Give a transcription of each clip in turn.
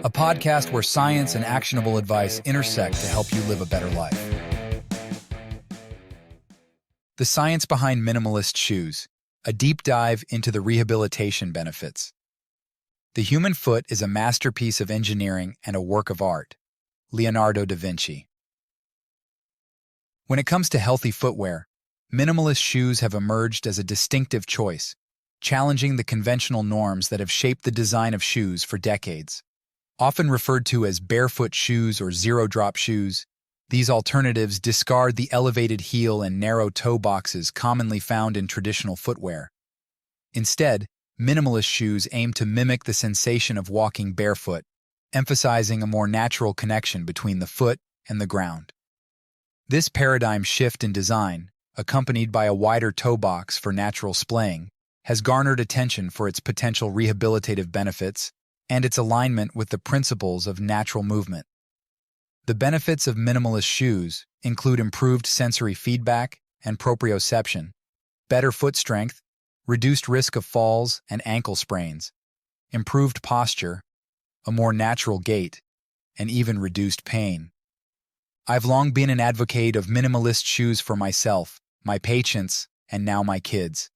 a podcast where science and actionable advice intersect to help you live a better life. The science behind minimalist shoes, a deep dive into the rehabilitation benefits. The human foot is a masterpiece of engineering and a work of art. Leonardo da Vinci. When it comes to healthy footwear, minimalist shoes have emerged as a distinctive choice, challenging the conventional norms that have shaped the design of shoes for decades. Often referred to as barefoot shoes or zero-drop shoes, these alternatives discard the elevated heel and narrow toe boxes commonly found in traditional footwear. Instead, minimalist shoes aim to mimic the sensation of walking barefoot, emphasizing a more natural connection between the foot and the ground. This paradigm shift in design, accompanied by a wider toe box for natural splaying, has garnered attention for its potential rehabilitative benefits and its alignment with the principles of natural movement. The benefits of minimalist shoes include improved sensory feedback and proprioception, better foot strength, reduced risk of falls and ankle sprains, improved posture, a more natural gait, and even reduced pain. I've long been an advocate of minimalist shoes for myself, my patients, and now my kids.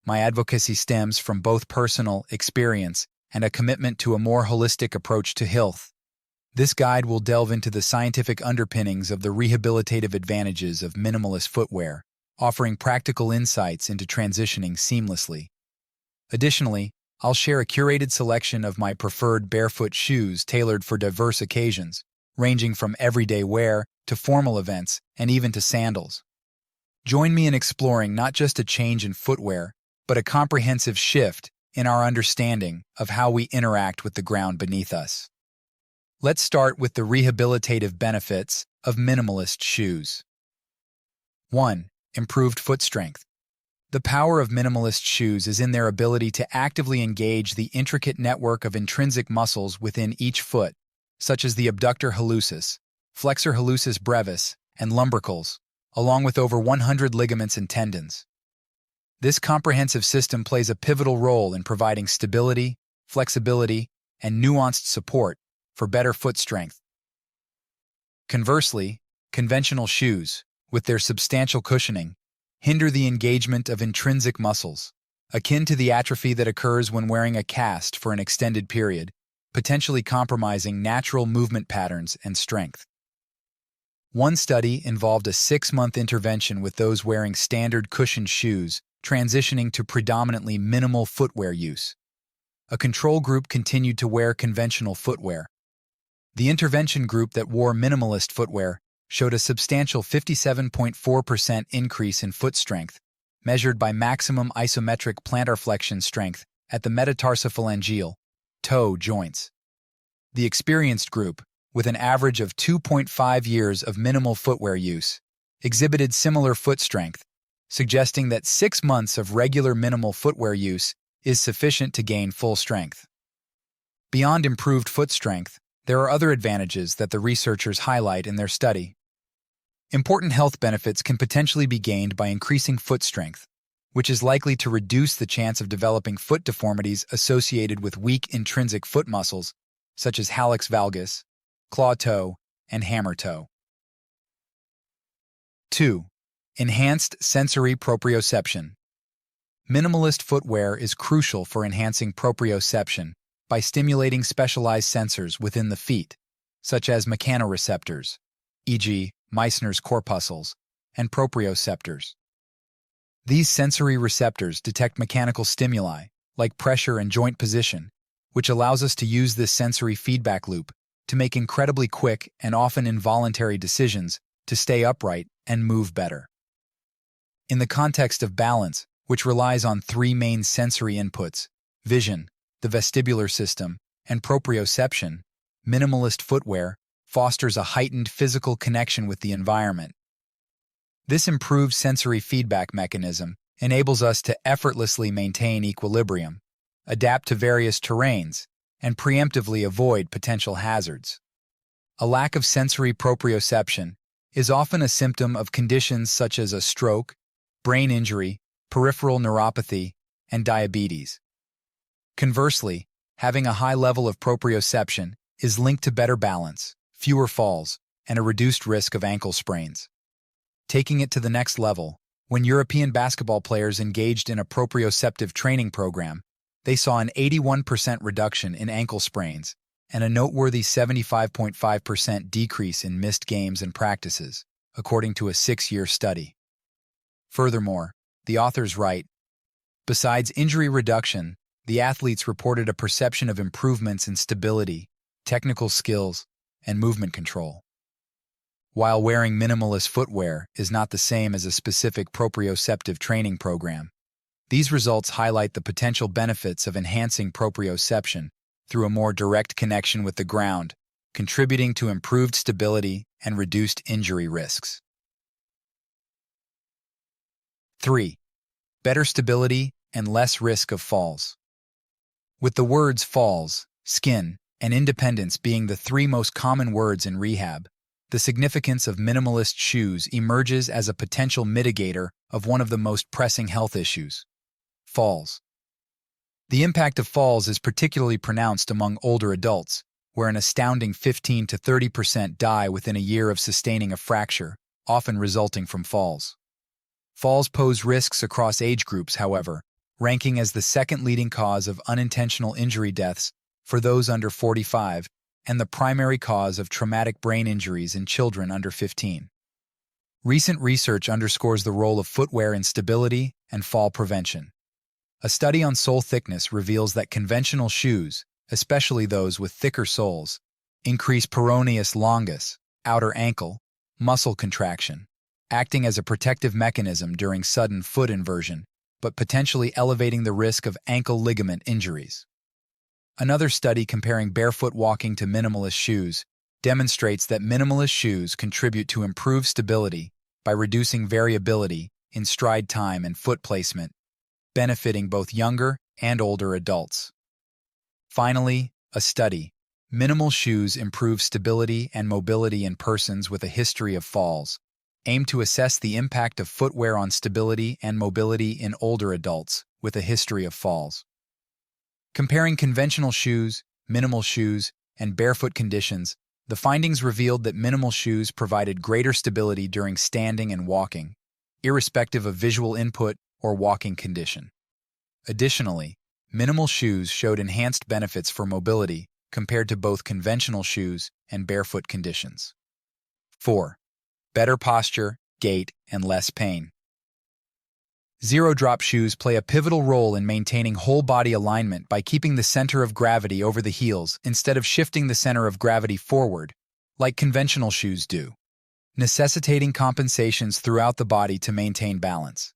My advocacy stems from both personal experience and a commitment to a more holistic approach to health. This guide will delve into the scientific underpinnings of the rehabilitative advantages of minimalist footwear, offering practical insights into transitioning seamlessly. Additionally, I'll share a curated selection of my preferred barefoot shoes tailored for diverse occasions, ranging from everyday wear to formal events and even to sandals. Join me in exploring not just a change in footwear, but a comprehensive shift in our understanding of how we interact with the ground beneath us. Let's start with the rehabilitative benefits of minimalist shoes. 1. Improved foot strength. The power of minimalist shoes is in their ability to actively engage the intricate network of intrinsic muscles within each foot, such as the abductor hallucis, flexor hallucis brevis, and lumbricals, along with over 100 ligaments and tendons. This comprehensive system plays a pivotal role in providing stability, flexibility, and nuanced support for better foot strength. Conversely, conventional shoes, with their substantial cushioning, hinder the engagement of intrinsic muscles, akin to the atrophy that occurs when wearing a cast for an extended period, potentially compromising natural movement patterns and strength. One study involved a 6-month intervention with those wearing standard cushioned shoes, transitioning to predominantly minimal footwear use. A control group continued to wear conventional footwear. The intervention group that wore minimalist footwear showed a substantial 57.4% increase in foot strength, measured by maximum isometric plantar flexion strength at the metatarsophalangeal toe joints. The experienced group, with an average of 2.5 years of minimal footwear use, exhibited similar foot strength, suggesting that 6 months of regular minimal footwear use is sufficient to gain full strength. Beyond improved foot strength, there are other advantages that the researchers highlight in their study. Important health benefits can potentially be gained by increasing foot strength, which is likely to reduce the chance of developing foot deformities associated with weak intrinsic foot muscles, such as hallux valgus, claw toe, and hammer toe. 2. Enhanced sensory proprioception. Minimalist footwear is crucial for enhancing proprioception by stimulating specialized sensors within the feet, such as mechanoreceptors, e.g., Meissner's corpuscles, and proprioceptors. These sensory receptors detect mechanical stimuli, like pressure and joint position, which allows us to use this sensory feedback loop to make incredibly quick and often involuntary decisions to stay upright and move better. In the context of balance, which relies on 3 main sensory inputs, vision, the vestibular system, and proprioception, minimalist footwear fosters a heightened physical connection with the environment. This improved sensory feedback mechanism enables us to effortlessly maintain equilibrium, adapt to various terrains, and preemptively avoid potential hazards. A lack of sensory proprioception is often a symptom of conditions such as a stroke, brain injury, peripheral neuropathy, and diabetes. Conversely, having a high level of proprioception is linked to better balance, fewer falls, and a reduced risk of ankle sprains. Taking it to the next level, when European basketball players engaged in a proprioceptive training program, they saw an 81% reduction in ankle sprains and a noteworthy 75.5% decrease in missed games and practices, according to a 6-year study. Furthermore, the authors write, besides injury reduction, the athletes reported a perception of improvements in stability, technical skills, and movement control. While wearing minimalist footwear is not the same as a specific proprioceptive training program, these results highlight the potential benefits of enhancing proprioception through a more direct connection with the ground, contributing to improved stability and reduced injury risks. 3. Better stability and less risk of falls. With the words falls, skin, and independence being the 3 most common words in rehab, the significance of minimalist shoes emerges as a potential mitigator of one of the most pressing health issues: falls. The impact of falls is particularly pronounced among older adults, where an astounding 15 to 30% die within a year of sustaining a fracture, often resulting from falls. Falls pose risks across age groups, however, ranking as the second leading cause of unintentional injury deaths for those under 45 and the primary cause of traumatic brain injuries in children under 15. Recent research underscores the role of footwear in stability and fall prevention. A study on sole thickness reveals that conventional shoes, especially those with thicker soles, increase peroneus longus, outer ankle, muscle contraction, acting as a protective mechanism during sudden foot inversion, but potentially elevating the risk of ankle ligament injuries. Another study comparing barefoot walking to minimalist shoes demonstrates that minimalist shoes contribute to improved stability by reducing variability in stride time and foot placement, benefiting both younger and older adults. Finally, a study, minimal shoes improve stability and mobility in persons with a history of falls, aimed to assess the impact of footwear on stability and mobility in older adults with a history of falls. Comparing conventional shoes, minimal shoes, and barefoot conditions, the findings revealed that minimal shoes provided greater stability during standing and walking, irrespective of visual input or walking condition. Additionally, minimal shoes showed enhanced benefits for mobility compared to both conventional shoes and barefoot conditions. 4. Better posture, gait, and less pain. Zero-drop shoes play a pivotal role in maintaining whole-body alignment by keeping the center of gravity over the heels instead of shifting the center of gravity forward, like conventional shoes do, necessitating compensations throughout the body to maintain balance.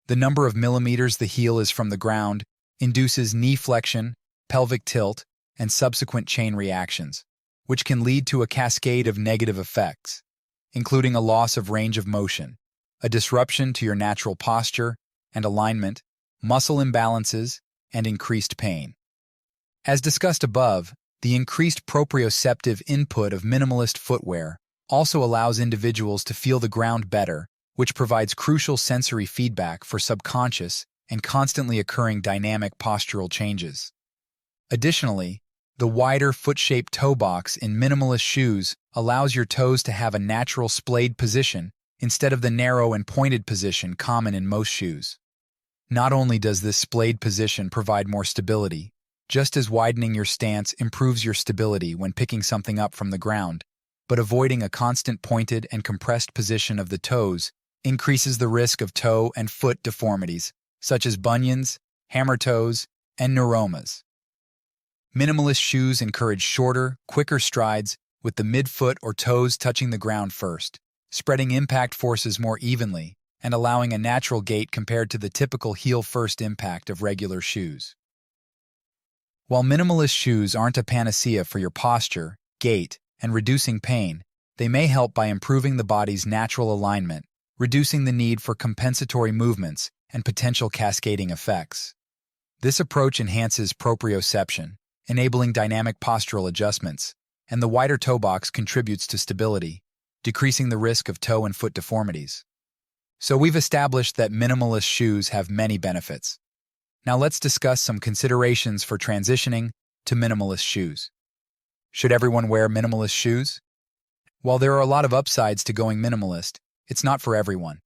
The number of millimeters the heel is from the ground induces knee flexion, pelvic tilt, and subsequent chain reactions, which can lead to a cascade of negative effects, including a loss of range of motion, a disruption to your natural posture and alignment, muscle imbalances, and increased pain. As discussed above, the increased proprioceptive input of minimalist footwear also allows individuals to feel the ground better, which provides crucial sensory feedback for subconscious and constantly occurring dynamic postural changes. Additionally, the wider foot-shaped toe box in minimalist shoes allows your toes to have a natural splayed position instead of the narrow and pointed position common in most shoes. Not only does this splayed position provide more stability, just as widening your stance improves your stability when picking something up from the ground, but avoiding a constant pointed and compressed position of the toes increases the risk of toe and foot deformities, such as bunions, hammer toes, and neuromas. Minimalist shoes encourage shorter, quicker strides with the midfoot or toes touching the ground first, spreading impact forces more evenly and allowing a natural gait compared to the typical heel-first impact of regular shoes. While minimalist shoes aren't a panacea for your posture, gait, and reducing pain, they may help by improving the body's natural alignment, reducing the need for compensatory movements and potential cascading effects. This approach enhances proprioception, enabling dynamic postural adjustments, and the wider toe box contributes to stability, decreasing the risk of toe and foot deformities. So we've established that minimalist shoes have many benefits. Now let's discuss some considerations for transitioning to minimalist shoes. Should everyone wear minimalist shoes? While there are a lot of upsides to going minimalist, it's not for everyone.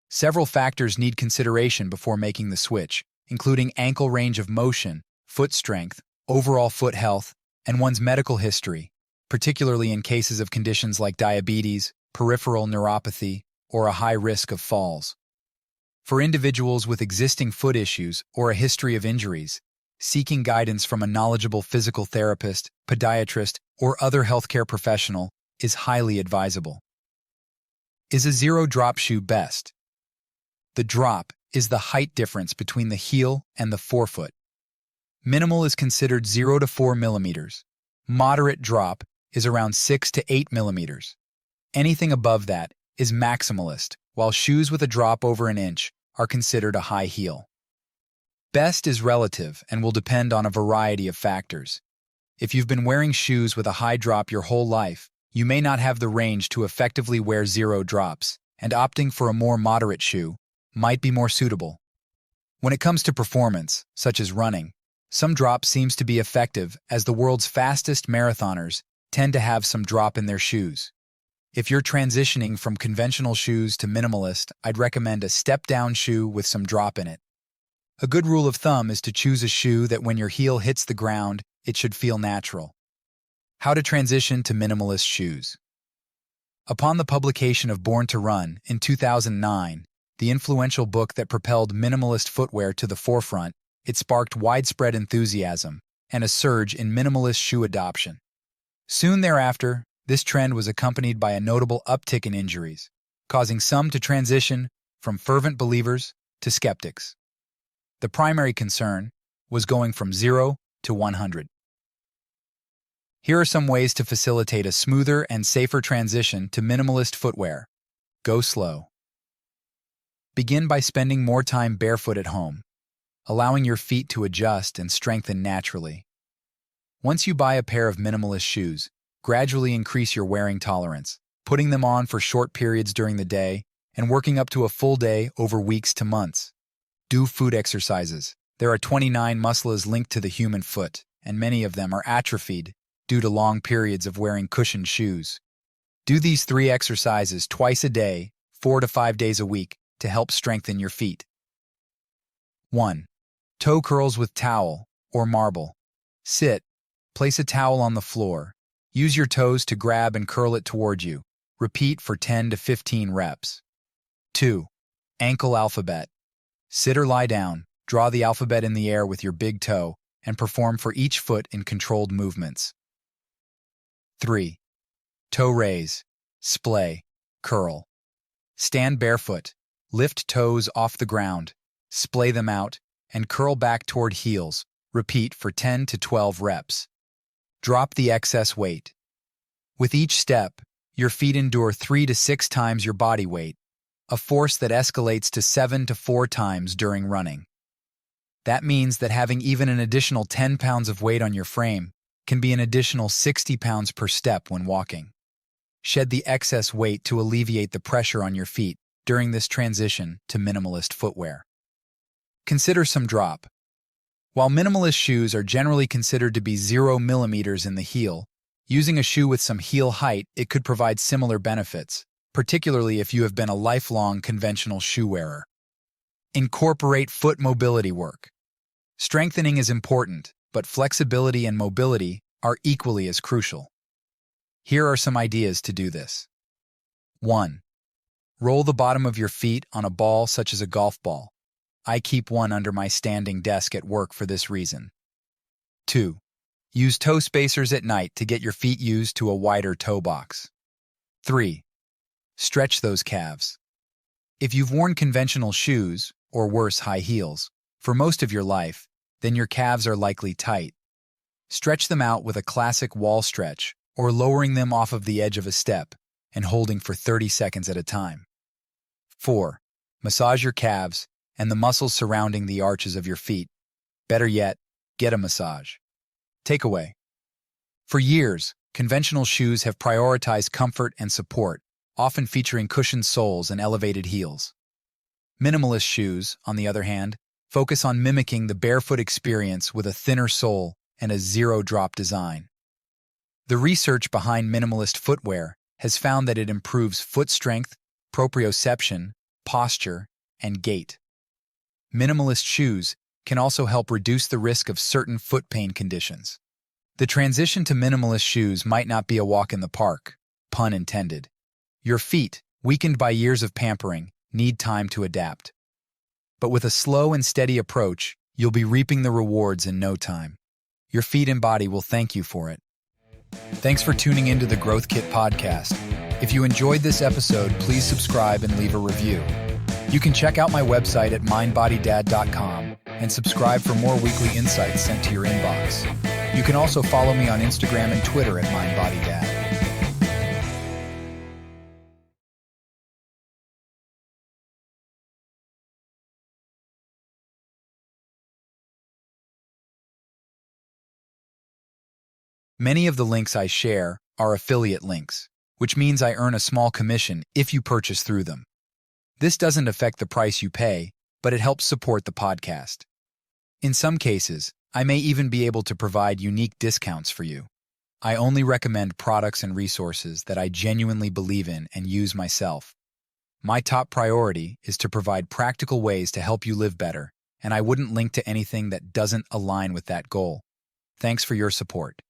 Several factors need consideration before making the switch, including ankle range of motion, foot strength, overall foot health, and one's medical history, particularly in cases of conditions like diabetes, peripheral neuropathy, or a high risk of falls. For individuals with existing foot issues or a history of injuries, seeking guidance from a knowledgeable physical therapist, podiatrist, or other healthcare professional is highly advisable. Is a zero-drop shoe best? The drop is the height difference between the heel and the forefoot. Minimal is considered 0 to 4 millimeters. Moderate drop is around 6 to 8 millimeters. Anything above that is maximalist, while shoes with a drop over an inch are considered a high heel. Best is relative and will depend on a variety of factors. If you've been wearing shoes with a high drop your whole life, you may not have the range to effectively wear zero drops, and opting for a more moderate shoe might be more suitable. When it comes to performance, such as running, some drop seems to be effective as the world's fastest marathoners tend to have some drop in their shoes. If you're transitioning from conventional shoes to minimalist, I'd recommend a step-down shoe with some drop in it. A good rule of thumb is to choose a shoe that when your heel hits the ground, it should feel natural. How to transition to minimalist shoes. Upon the publication of Born to Run in 2009, the influential book that propelled minimalist footwear to the forefront, it sparked widespread enthusiasm and a surge in minimalist shoe adoption. Soon thereafter, this trend was accompanied by a notable uptick in injuries, causing some to transition from fervent believers to skeptics. The primary concern was going from 0 to 100. Here are some ways to facilitate a smoother and safer transition to minimalist footwear. Go slow. Begin by spending more time barefoot at home, allowing your feet to adjust and strengthen naturally. Once you buy a pair of minimalist shoes, gradually increase your wearing tolerance, putting them on for short periods during the day and working up to a full day over weeks to months. Do foot exercises. There are 29 muscles linked to the human foot, and many of them are atrophied due to long periods of wearing cushioned shoes. Do these 3 exercises twice a day, 4 to 5 days a week, to help strengthen your feet. 1. Toe curls with towel or marble. Sit. Place a towel on the floor. Use your toes to grab and curl it toward you. Repeat for 10 to 15 reps. 2. Ankle alphabet. Sit or lie down, draw the alphabet in the air with your big toe, and perform for each foot in controlled movements. 3. Toe raise, splay, curl. Stand barefoot, lift toes off the ground, splay them out, and curl back toward heels. Repeat for 10 to 12 reps. Drop the excess weight. With each step, your feet endure 3 to 6 times your body weight, a force that escalates to 7 to 4 times during running. That means that having even an additional 10 pounds of weight on your frame can be an additional 60 pounds per step when walking. Shed the excess weight to alleviate the pressure on your feet during this transition to minimalist footwear. Consider some drop. While minimalist shoes are generally considered to be 0 millimeters in the heel, using a shoe with some heel height, it could provide similar benefits, particularly if you have been a lifelong conventional shoe wearer. Incorporate foot mobility work. Strengthening is important, but flexibility and mobility are equally as crucial. Here are some ideas to do this. 1. Roll the bottom of your feet on a ball such as a golf ball. I keep one under my standing desk at work for this reason. 2. Use toe spacers at night to get your feet used to a wider toe box. 3. Stretch those calves. If you've worn conventional shoes, or worse, high heels, for most of your life, then your calves are likely tight. Stretch them out with a classic wall stretch, or lowering them off of the edge of a step and holding for 30 seconds at a time. 4. Massage your calves and the muscles surrounding the arches of your feet. Better yet, get a massage. Takeaway. For years, conventional shoes have prioritized comfort and support, often featuring cushioned soles and elevated heels. Minimalist shoes, on the other hand, focus on mimicking the barefoot experience with a thinner sole and a zero-drop design. The research behind minimalist footwear has found that it improves foot strength, proprioception, posture, and gait. Minimalist shoes can also help reduce the risk of certain foot pain conditions. The transition to minimalist shoes might not be a walk in the park, pun intended. Your feet, weakened by years of pampering, need time to adapt. But with a slow and steady approach, you'll be reaping the rewards in no time. Your feet and body will thank you for it. Thanks for tuning into the Growth Kit podcast. If you enjoyed this episode, please subscribe and leave a review. You can check out my website at mindbodydad.com and subscribe for more weekly insights sent to your inbox. You can also follow me on Instagram and Twitter at mindbodydad. Many of the links I share are affiliate links, which means I earn a small commission if you purchase through them. This doesn't affect the price you pay, but it helps support the podcast. In some cases, I may even be able to provide unique discounts for you. I only recommend products and resources that I genuinely believe in and use myself. My top priority is to provide practical ways to help you live better, and I wouldn't link to anything that doesn't align with that goal. Thanks for your support.